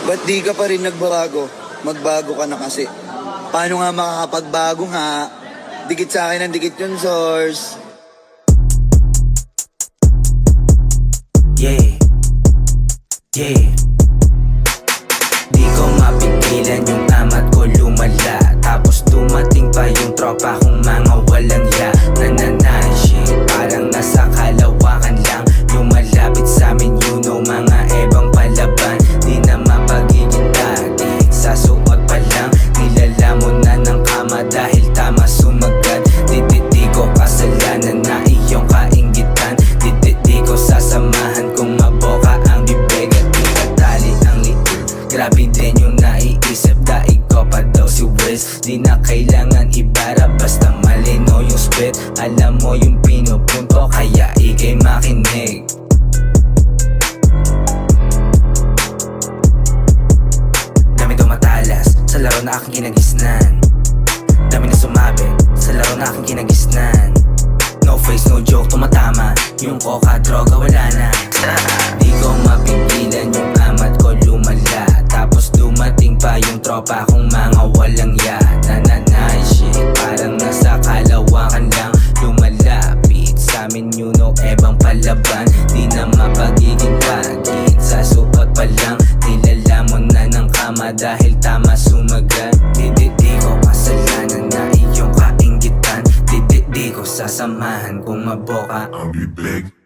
Ba't di ka pa rin nagbago? Magbago ka na kasi. Paano nga makakapagbago nga? Dikit sa akin ang dikit yung source. Yeah, yeah. Di ko mapigilan yung amat ko lumala. Tapos dumating pa yung tropa kong mga walang ya. Nananay shit, parang nasa kalawakan lang. Lumalapit sa amin, you know, mga ebang palaban. Di na mapagiging tagig, sa suot pa lang. Nilalamon na ng kama dahil tama sumagat. Di ko kasalanan na iyong kainggitan. Di ko sasamahan kung maboka ang bibig at ikatali ang liit. Grabe din yung naiisip, daig ko pa daw si Wiz. Di na kailangan ibara, basta malino yung spit. Alam mo yung pinupunto, kaya ikay makinig. Dami dumatalas sa laro na aking kinagisnan. Dami na sumabi sa laro na aking kinagisnan. No face, no joke, tumatama. Yung coca, droga, wala na. Di ko mapigilan yung amat ko lumala. Tapos dumating pa yung tropa kong mga walang ya. Nananay shit, parang nasa kalawakan lang. Lumalapit sa amin, you know, ebang palaban. Di na mapagiging tagig, sa suot pa lang. Nilalamon na ng kama dahil tama sumagat. Di ko kasalanan na iyong kainggitan. Di ko sasamahan kung maboka ang bibig.